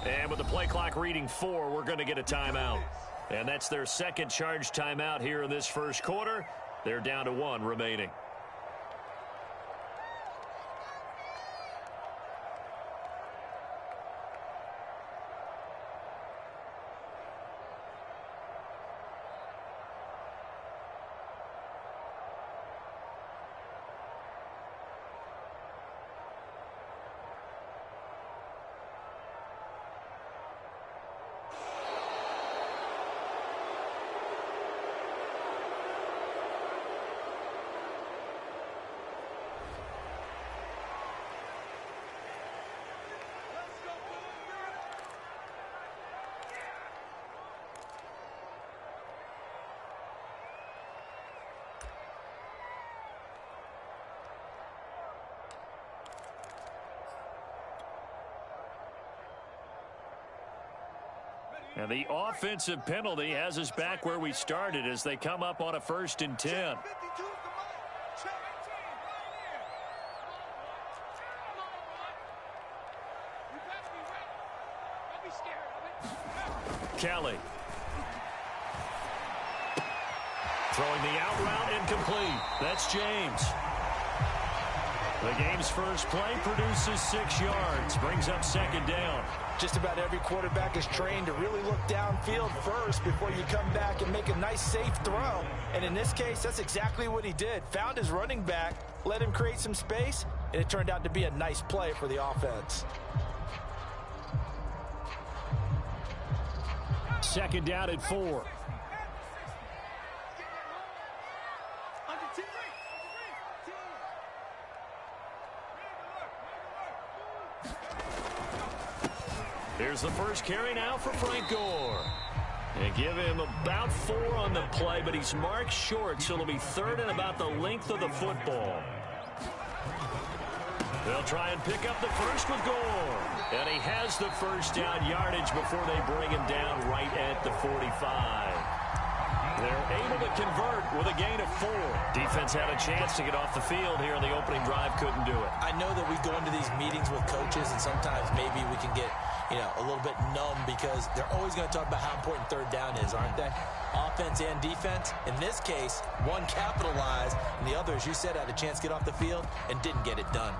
And with the play clock reading 4, we're going to get a timeout. And that's their second charge timeout here in this first quarter. They're down to 1 remaining. And the offensive penalty has us back where we started as they come up on a 1st and 10. Kelly. Throwing the out route incomplete. That's James. The game's first play produces 6 yards. Brings up 2nd down. Just about every quarterback is trained to really look downfield first before you come back and make a nice, safe throw. And in this case, that's exactly what he did. Found his running back, let him create some space, and it turned out to be a nice play for the offense. 2nd down at 4. Here's the first carry now for Frank Gore. And give him about 4 on the play, but he's marked short, so it'll be 3rd and about the length of the football. They'll try and pick up the first with Gore. And he has the first down yardage before they bring him down right at the 45. They're able to convert with a gain of 4. Defense had a chance to get off the field here in the opening drive, couldn't do it. I know that we go into these meetings with coaches, and sometimes maybe we can get, a little bit numb because they're always going to talk about how important 3rd down is, aren't they? Offense and defense. In this case, one capitalized, and the other, as you said, had a chance to get off the field and didn't get it done.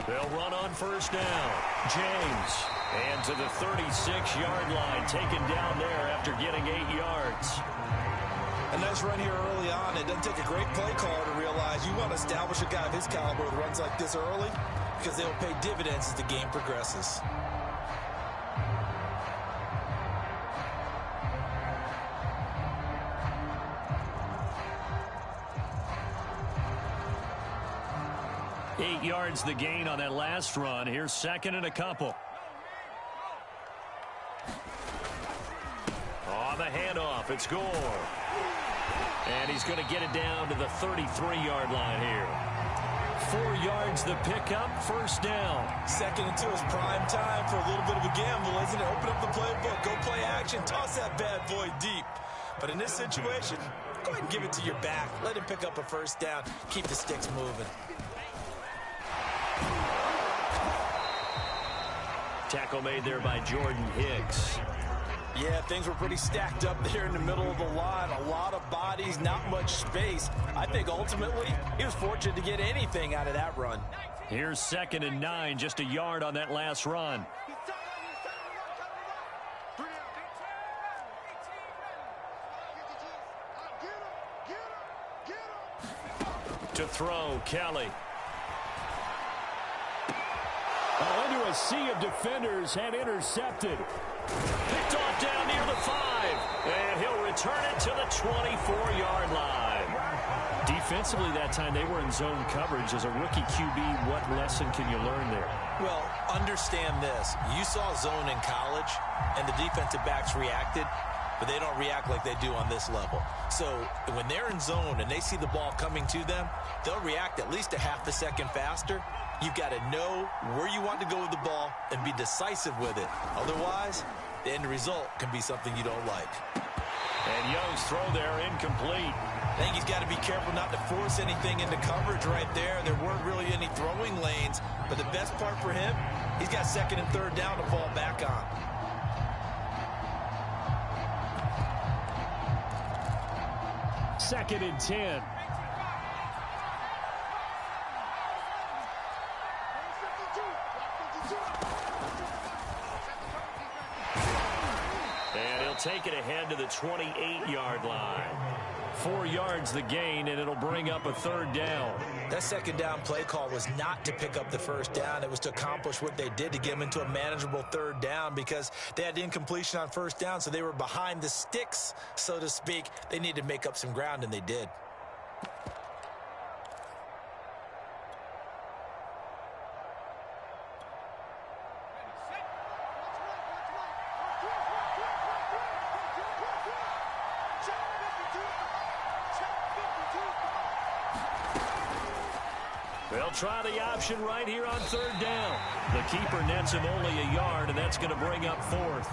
They'll run on 1st down. James. And to the 36-yard line, taken down there after getting 8 yards. A nice run here early on. It doesn't take a great play caller to realize you want to establish a guy of his caliber with runs like this early because they'll pay dividends as the game progresses. Eight yards the gain on that last run. Here's 2nd and a couple. On the handoff, it's Gore. And he's going to get it down to the 33-yard line here. 4 yards the pickup, 1st down. 2nd and 2 is prime time for a little bit of a gamble, isn't it? Open up the playbook, go play action, toss that bad boy deep. But in this situation, go ahead and give it to your back. Let him pick up a 1st down. Keep the sticks moving. Tackle made there by Jordan Hicks. Yeah, things were pretty stacked up there in the middle of the line. A lot of bodies, not much space. I think ultimately he was fortunate to get anything out of that run. Here's 2nd and 9, just a yard on that last run. To throw, Kelly. Into a sea of defenders and intercepted. Picked off down near the 5. And he'll return it to the 24-yard line. Defensively that time, they were in zone coverage. As a rookie QB, what lesson can you learn there? Well, understand this. You saw zone in college, and the defensive backs reacted, but they don't react like they do on this level. So when they're in zone and they see the ball coming to them, they'll react at least a half a second faster. You've got to know where you want to go with the ball and be decisive with it. Otherwise, the end result can be something you don't like. And Young's throw there incomplete. I think he's got to be careful not to force anything into coverage right there. There weren't really any throwing lanes, but the best part for him, he's got second and third down to fall back on. Second and 10. And he'll take it ahead to the 28-yard line. 4 yards the gain, and it'll bring up a third down. That second down play call was not to pick up the first down. It was to accomplish what they did to get them into a manageable third down because they had incompletion on first down, so they were behind the sticks, so to speak. They needed to make up some ground, and they did. They'll try the option right here on third down. The keeper nets him only a yard, and that's going to bring up fourth.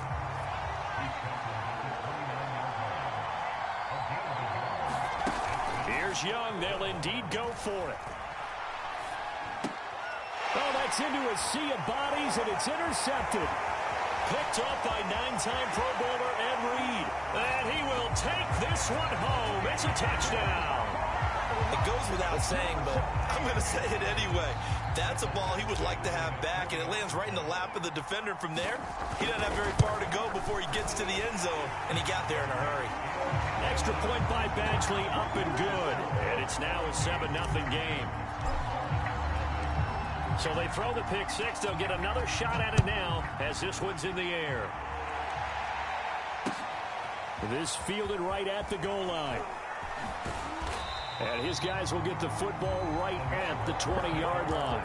Here's Young. They'll indeed go for it. Oh, that's into a sea of bodies, and it's intercepted. Picked up by 9-time Pro Bowler Ed Reed. And he will take this one home. It's a touchdown. It goes without saying, but I'm going to say it anyway. That's a ball he would like to have back, and it lands right in the lap of the defender from there. He doesn't have very far to go before he gets to the end zone, and he got there in a hurry. Extra point by Badgley, up and good. And it's now a 7-0 game. So they throw the pick six. They'll get another shot at it now as this one's in the air. This fielded right at the goal line. And his guys will get the football right at the 20-yard line.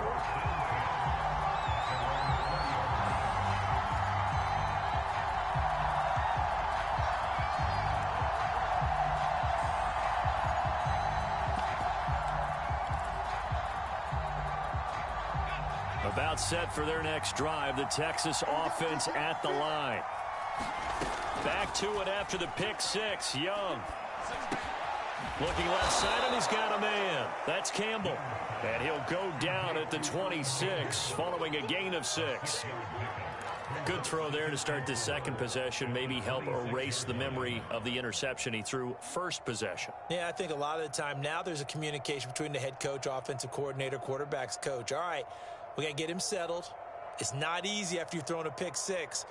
About set for their next drive, the Texas offense at the line. Back to it after the pick six, Young. Looking left side, and he's got a man. That's Campbell. And he'll go down at the 26, following a gain of 6. Good throw there to start the second possession. Maybe help erase the memory of the interception he threw first possession. Yeah, I think a lot of the time now there's a communication between the head coach, offensive coordinator, quarterback's coach. All right, we got to get him settled. It's not easy after you've thrown a pick six.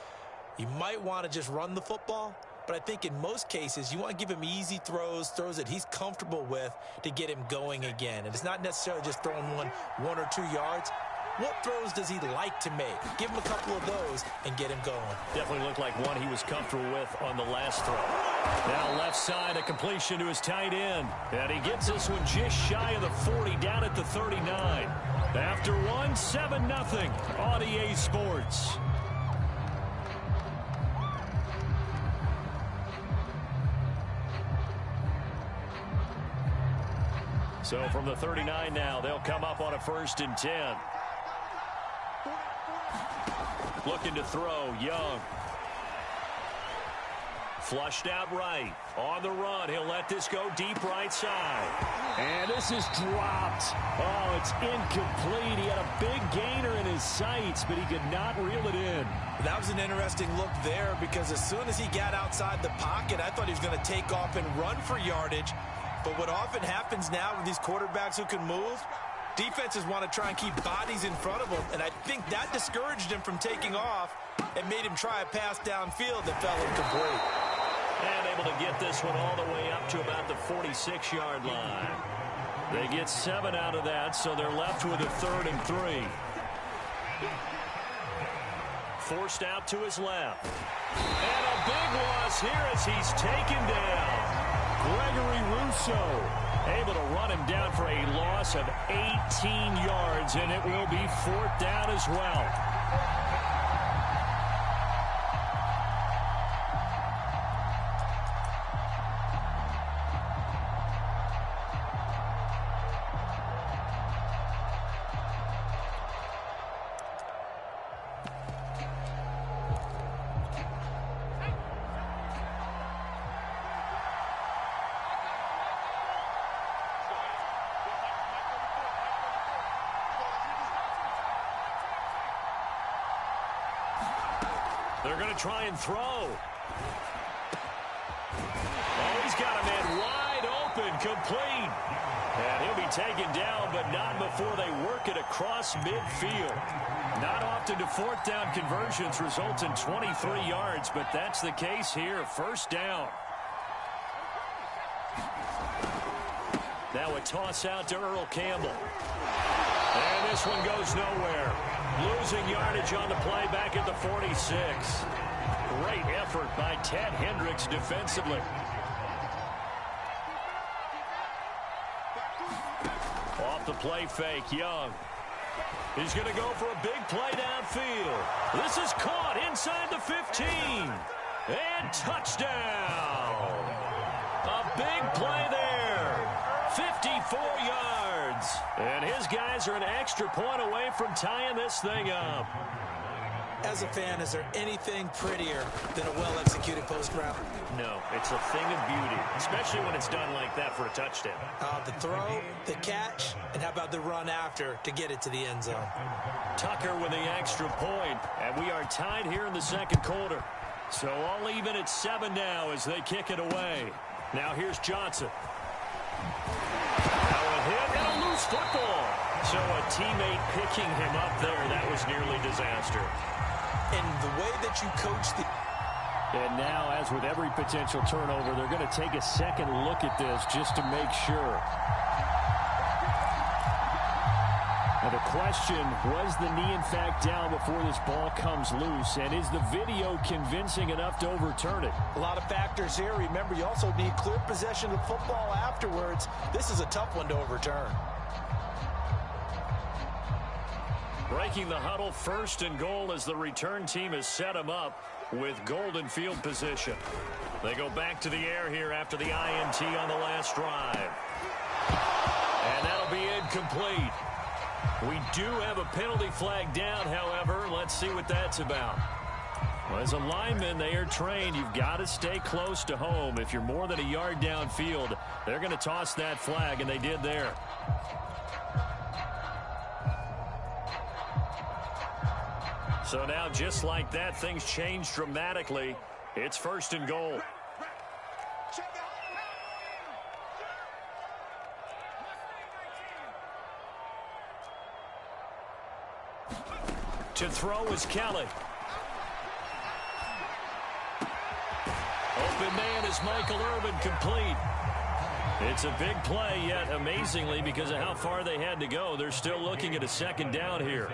You might want to just run the football. But I think in most cases, you want to give him easy throws that he's comfortable with to get him going again. And it's not necessarily just throwing one or 2 yards. What throws does he like to make? Give him a couple of those and get him going. Definitely looked like one he was comfortable with on the last throw. Now left side, a completion to his tight end. And he gets this one just shy of the 40, down at the 39. After one, 7-0 on EA Sports. So from the 39 now, they'll come up on a 1st and 10. Looking to throw, Young. Flushed out right. On the run, he'll let this go deep right side. And this is dropped. Oh, it's incomplete. He had a big gainer in his sights, but he could not reel it in. That was an interesting look there because as soon as he got outside the pocket, I thought he was going to take off and run for yardage. But what often happens now with these quarterbacks who can move, defenses want to try and keep bodies in front of them, and I think that discouraged him from taking off and made him try a pass downfield that fell incomplete. And able to get this one all the way up to about the 46-yard line. They get 7 out of that, so they're left with a 3rd and 3. Forced out to his left. And a big loss here as he's taken down. Gregory Rousseau able to run him down for a loss of 18 yards, and it will be 4th down as well. They're going to try and throw. Oh, he's got a man wide open, complete. And he'll be taken down, but not before they work it across midfield. Not often do fourth down conversions result in 23 yards, but that's the case here. First down. Now a toss out to Earl Campbell. And this one goes nowhere. Losing yardage on the play back at the 46. Great effort by Ted Hendricks defensively. Off the play fake, Young. He's going to go for a big play downfield. This is caught inside the 15. And touchdown. A big play there. 54 yards. And his guys are an extra point away from tying this thing up. As a fan, is there anything prettier than a well-executed post route? No, it's a thing of beauty, especially when it's done like that for a touchdown. The throw, the catch, and how about the run after to get it to the end zone? Tucker with the extra point, and we are tied here in the second quarter. So all even at 7 now as they kick it away. Now here's Johnson. Now a hit and a loose football. So a teammate picking him up there, that was nearly disaster. And the way that you coach the... And now, as with every potential turnover, they're going to take a second look at this just to make sure. Now the question, was the knee in fact down before this ball comes loose? And is the video convincing enough to overturn it? A lot of factors here. Remember, you also need clear possession of football afterwards. This is a tough one to overturn. Breaking the huddle, first and goal as the return team has set him up with golden field position. They go back to the air here after the INT on the last drive. And that'll be incomplete. We do have a penalty flag down, however. Let's see what that's about. Well, as a lineman, they are trained. You've got to stay close to home. If you're more than a yard downfield, they're going to toss that flag, and they did there. So now, just like that, things change dramatically. It's first and goal. To throw is Kelly. Open man is Michael Irvin, complete. It's a big play, yet amazingly, because of how far they had to go, they're still looking at a second down here.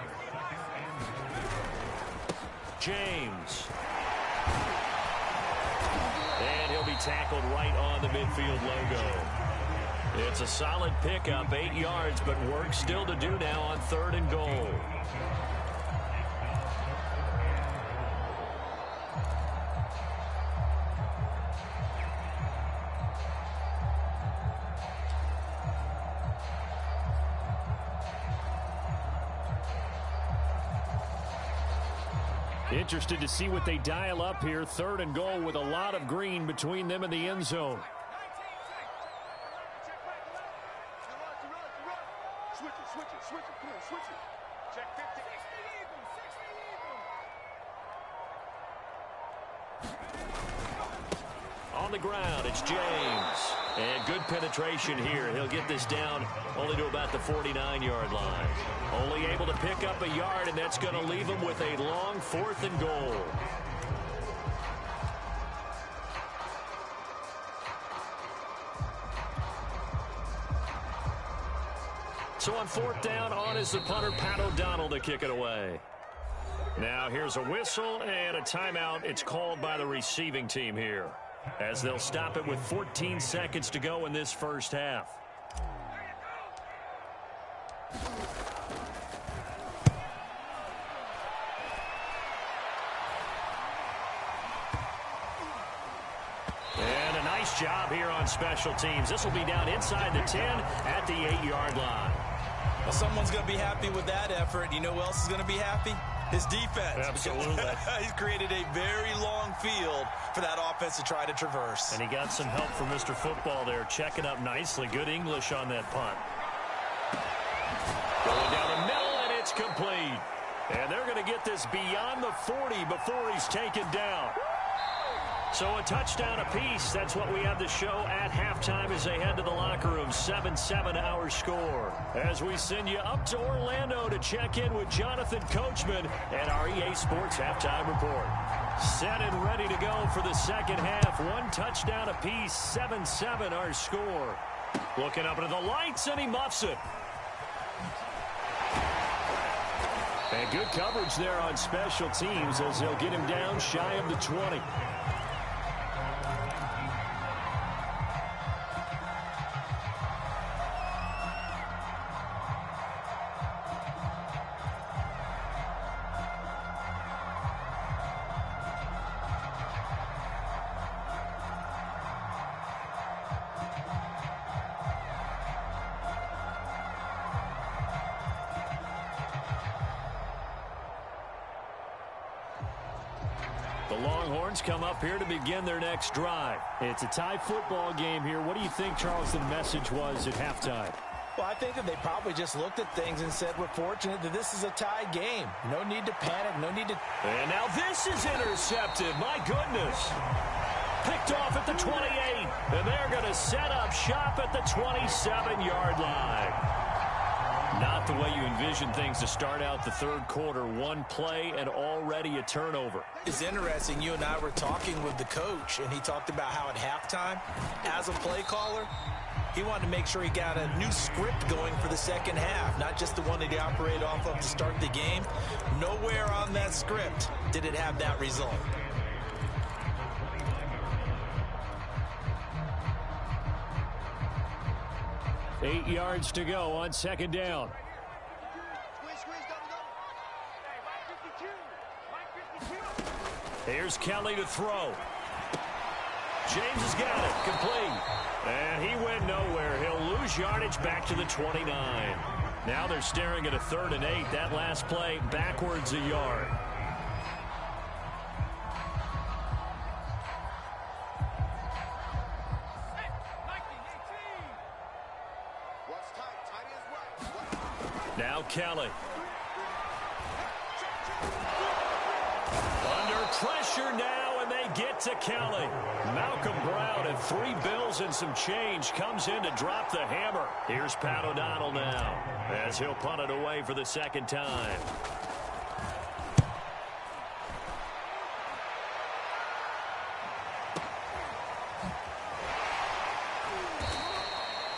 James. And he'll be tackled right on the midfield logo. It's a solid pickup, 8 yards, but work still to do now on third and goal. Interested to see what they dial up here. Third and goal with a lot of green between them and the end zone. On the ground, it's James. And good penetration here. He'll get this down only to about the 49-yard line. Only able to pick up a yard, and that's going to leave him with a long fourth and goal. So on fourth down, on is the punter, Pat O'Donnell, to kick it away. Now here's a whistle and a timeout. It's called by the receiving team here, as they'll stop it with 14 seconds to go in this first half. And a nice job here on special teams. This will be down inside the 10 at the 8-yard line. Well, someone's going to be happy with that effort. You know who else is going to be happy? His defense. Absolutely. He's created a very long field for that offense to try to traverse. And he got some help from Mr. Football there, checking up nicely. Good English on that punt. Going down the middle, and it's complete. And they're going to get this beyond the 40 before he's taken down. So a touchdown apiece. That's what we have to show at halftime as they head to the locker room. 7-7 our score. As we send you up to Orlando to check in with Jonathan Coachman and our EA Sports Halftime Report. Set and ready to go for the second half. One touchdown apiece. 7-7 our score. Looking up into the lights, and he muffs it. And good coverage there on special teams as they'll get him down shy of the 20. The Longhorns come up here to begin their next drive. It's a tie football game here. What do you think, Charles, the message was at halftime? Well, I think that they probably just looked at things and said, we're fortunate that this is a tie game. No need to panic, no need to... And now this is intercepted. My goodness. Picked off at the 28. And they're going to set up shop at the 27-yard line. Not the way you envision things to start out the third quarter. One play and already a turnover. It's interesting. You and I were talking with the coach, and he talked about how at halftime, as a play caller, he wanted to make sure he got a new script going for the second half, not just the one that he operated off of to start the game. Nowhere on that script did it have that result. Eight yards to go on second down. Here's Kelly to throw. James has got it. Complete. And he went nowhere. He'll lose yardage back to the 29. Now they're staring at a 3rd and 8. That last play backwards a yard. Now Kelly. Under pressure now, and they get to Kelly. Malcolm Brown at 3 bills and some change comes in to drop the hammer. Here's Pat O'Donnell now as he'll punt it away for the second time.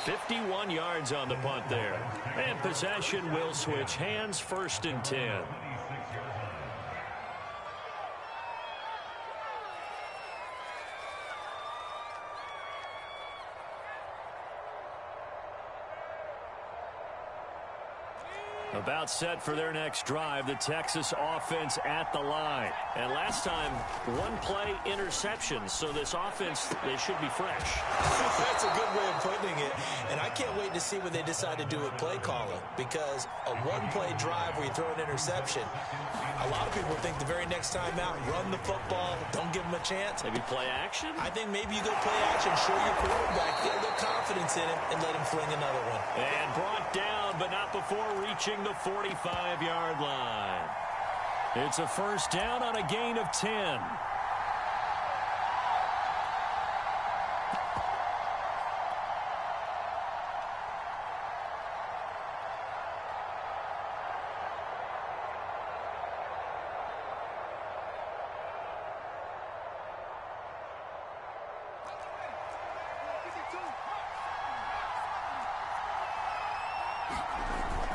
"51 yards on the punt there. And possession will switch hands, 1st and 10. About set for their next drive, the Texas offense at the line. And last time, one play interception. So this offense, they should be fresh. That's a good way of putting it. And I can't wait to see what they decide to do with play calling. Because a one-play drive where you throw an interception, a lot of people think the very next time out, run the football, don't give them a chance. Maybe play action? I think maybe you go play action, show your quarterback, get a little confidence in him, and let him fling another one. And brought down, but not before reaching the 45-yard line. It's a 1st down on a gain of 10.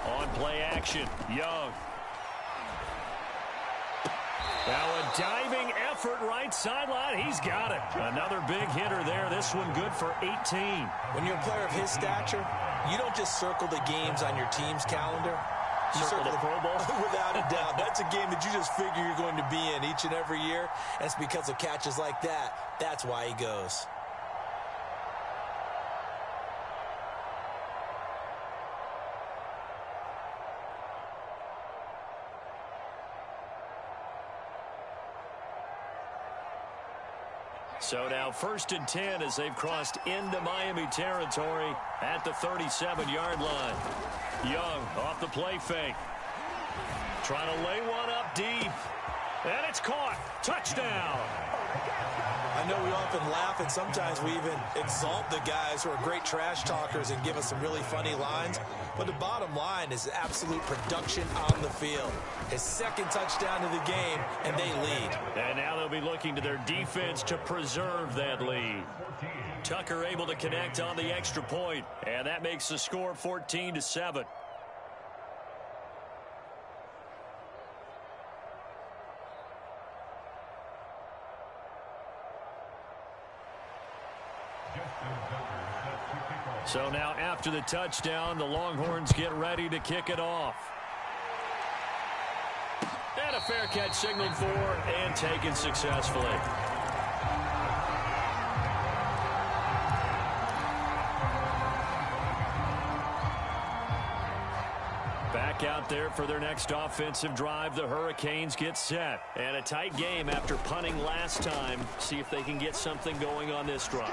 On play action, Young. Now a diving effort right sideline. He's got it. Another big hitter there. This one good for 18. When you're a player of his stature, you don't just circle the games on your team's calendar. You Circle the Pro Bowl? Without a doubt. That's a game that you just figure you're going to be in each and every year. And it's because of catches like that. That's why he goes. So now 1st and 10 as they've crossed into Miami territory at the 37-yard line. Young off the play fake. Trying to lay one up deep. And it's caught. Touchdown. I know we often laugh, and sometimes we even exalt the guys who are great trash talkers and give us some really funny lines. But the bottom line is absolute production on the field. His second touchdown of the game, and they lead. And now they'll be looking to their defense to preserve that lead. Tucker able to connect on the extra point, and that makes the score 14-7. So now after the touchdown, the Longhorns get ready to kick it off. And a fair catch signaled for and taken successfully. Back out there for their next offensive drive, the Hurricanes get set. And a tight game after punting last time. See if they can get something going on this drive.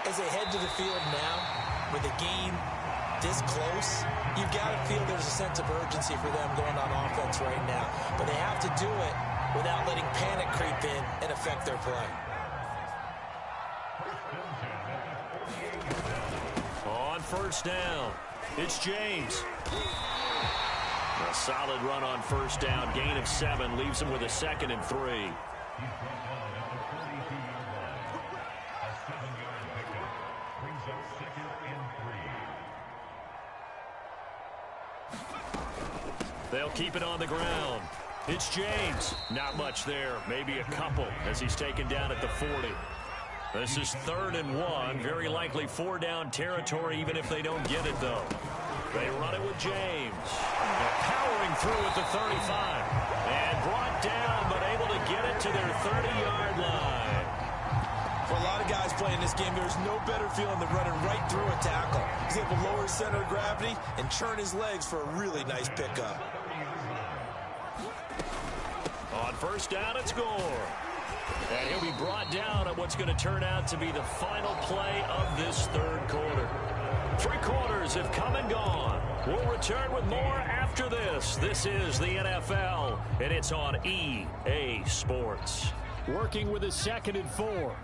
As they head to the field now, with a game this close, you've got to feel there's a sense of urgency for them going on offense right now. But they have to do it without letting panic creep in and affect their play. On first down, it's James. A solid run on first down, gain of 7, leaves him with a 2nd and 3. They'll keep it on the ground. It's James. Not much there. Maybe a couple as he's taken down at the 40. This is 3rd and 1. Very likely 4-down territory even if they don't get it, though. They run it with James. Powering through at the 35. And brought down, but able to get it to their 30-yard line. For a lot of guys playing this game, there's no better feeling than running right through a tackle. He's able to lower his center of gravity and churn his legs for a really nice pickup. On first down, it's Gore. And he'll be brought down at what's going to turn out to be the final play of this 3rd quarter. 3 quarters have come and gone. We'll return with more after this. This is the NFL, and it's on EA Sports. Working with a 2nd and 4.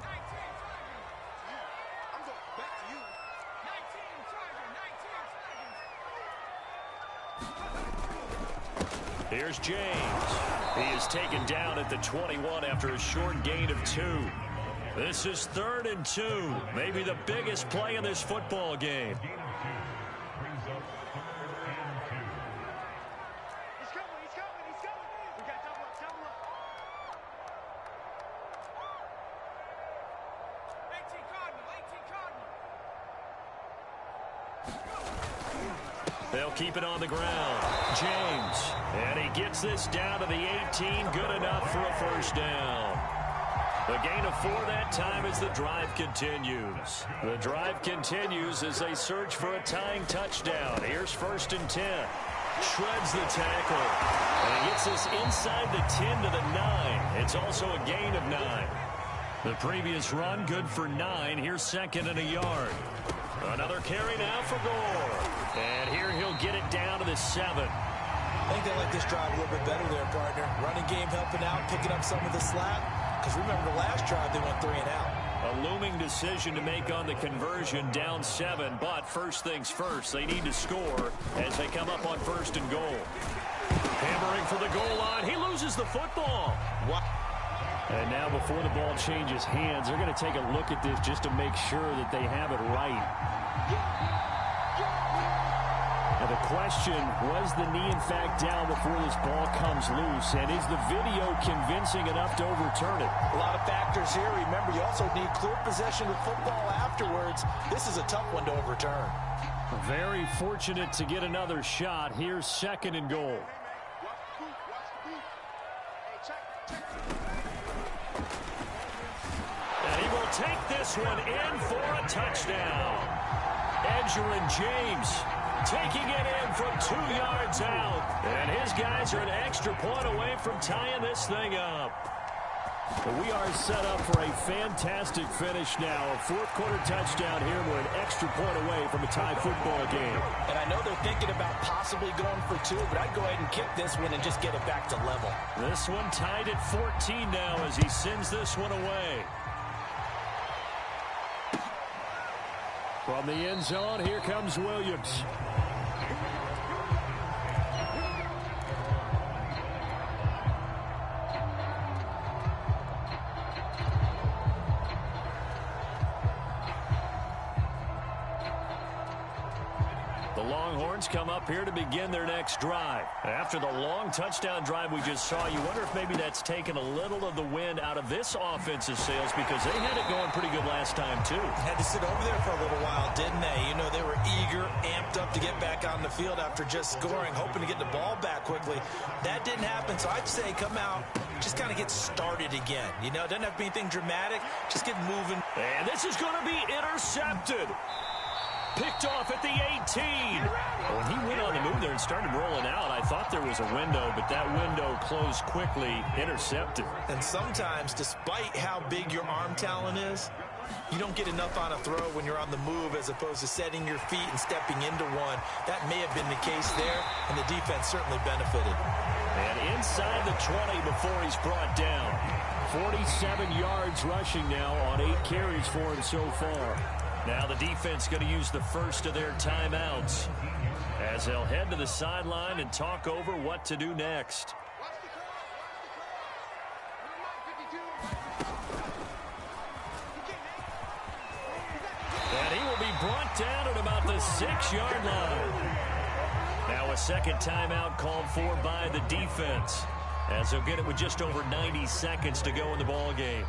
Here's James. He is taken down at the 21 after a short gain of 2. This is 3rd and 2. Maybe the biggest play in this football game. They'll keep it on the ground. James. And he gets this down to the 18. Good enough for a first down. The gain of 4 that time as the drive continues. The drive continues as they search for a tying touchdown. Here's 1st and 10. Shreds the tackle. And he gets this inside the 10 to the 9. It's also a gain of 9. The previous run good for 9. Here's 2nd and a yard. Another carry now for Gore. And here he'll get it down to the 7. I think they like this drive a little bit better there, partner. Running game helping out, picking up some of the slack. Because remember, the last drive they went 3 and out. A looming decision to make on the conversion, down 7. But first things first, they need to score as they come up on 1st and goal. Hammering for the goal line. He loses the football. What? And now before the ball changes hands, they're going to take a look at this just to make sure that they have it right. Now the question, was the knee in fact down before this ball comes loose? And is the video convincing enough to overturn it? A lot of factors here. Remember, you also need clear possession of the football afterwards. This is a tough one to overturn. Very fortunate to get another shot. Here's 2nd and goal. And he will take this one in for a touchdown. Edgerrin James taking it in from 2 yards out. And his guys are an extra point away from tying this thing up. Well, we are set up for a fantastic finish now. A fourth-quarter touchdown here. We're an extra point away from a tie football game. And I know they're thinking about possibly going for two, but I'd go ahead and kick this one and just get it back to level. This one tied at 14 now as he sends this one away. From the end zone, here comes Williams. The Longhorns come up here to begin their next drive. After the long touchdown drive we just saw, you wonder if maybe that's taken a little of the wind out of this offensive sails because they had it going pretty good last time, too. Had to sit over there for a little while, didn't they? You know, they were eager, amped up to get back on the field after just scoring, hoping to get the ball back quickly. That didn't happen, so I'd say come out, just kind of get started again. You know, it doesn't have to be anything dramatic. Just get moving. And this is going to be intercepted. Picked off at the 18. When he went on the move there and started rolling out, I thought there was a window, but that window closed quickly, intercepted. And sometimes, despite how big your arm talent is, you don't get enough on a throw when you're on the move as opposed to setting your feet and stepping into one. That may have been the case there, and the defense certainly benefited. And inside the 20 before he's brought down. 47 yards rushing now on 8 carries for him so far. Now the defense going to use the first of their timeouts as they'll head to the sideline and talk over what to do next. And he will be brought down at about the 6-yard line. Now a second timeout called for by the defense as they'll get it with just over 90 seconds to go in the ball game.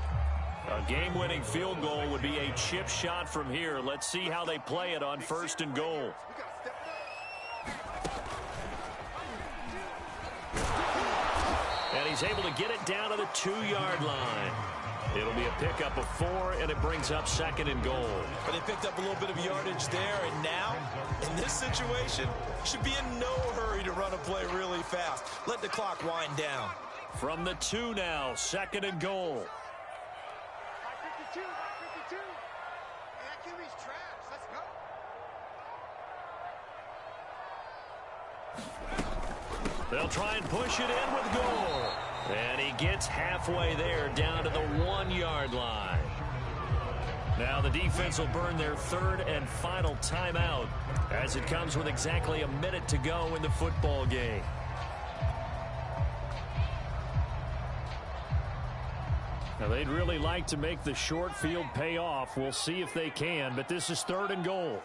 A game-winning field goal would be a chip shot from here. Let's see how they play it on first and goal. And he's able to get it down to the 2-yard line. It'll be a pickup of 4, and it brings up second and goal. But they picked up a little bit of yardage there, and now, in this situation, should be in no hurry to run a play really fast. Let the clock wind down. From the 2 now, second and goal. They'll try and push it in with goal. And he gets halfway there down to the 1-yard line. Now the defense will burn their third and final timeout as it comes with exactly a minute to go in the football game. Now they'd really like to make the short field pay off. We'll see if they can, but this is third and goal.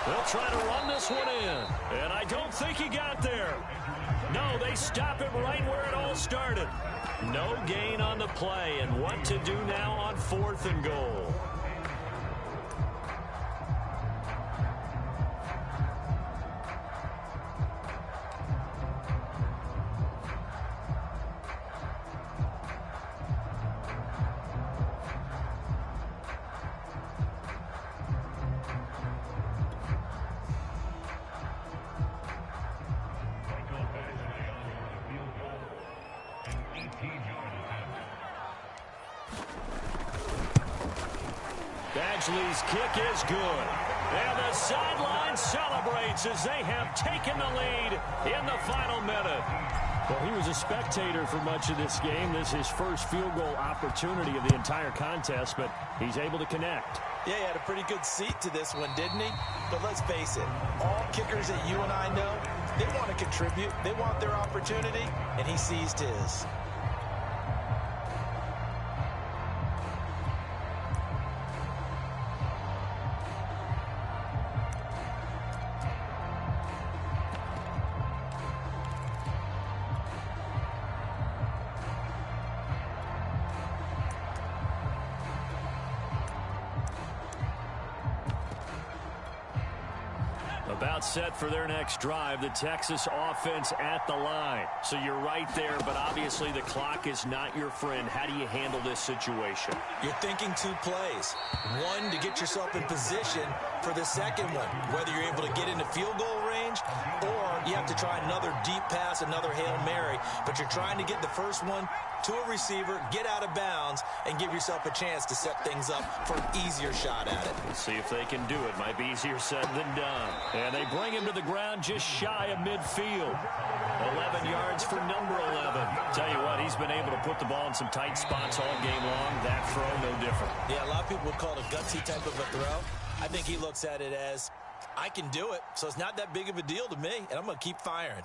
They'll try to run this one in, and I don't think he got there. No, they stop it right where it all started. No gain on the play, and what to do now on fourth and goal. Badgley's kick is good. And the sideline celebrates as they have taken the lead in the final minute. Well, he was a spectator for much of this game. This is his first field goal opportunity of the entire contest, but he's able to connect. Yeah, he had a pretty good seat to this one, didn't he? But let's face it, all kickers that you and I know, they want to contribute. They want their opportunity, and he seized his. About set for their next drive, the Texas offense at the line. So you're right there, but obviously the clock is not your friend. How do you handle this situation? You're thinking 2 plays. One, to get yourself in position for the second one, whether you're able to get into field goal range or you have to try another deep pass, another Hail Mary, but you're trying to get the first one to a receiver, get out of bounds, and give yourself a chance to set things up for an easier shot at it. Let's see if they can do it. Might be easier said than done. And they bring him to the ground just shy of midfield. 11 yards for number 11. Tell you what, he's been able to put the ball in some tight spots all game long. That throw, no different. Yeah, a lot of people would call it a gutsy type of a throw. I think he looks at it as, I can do it, so it's not that big of a deal to me, and I'm going to keep firing.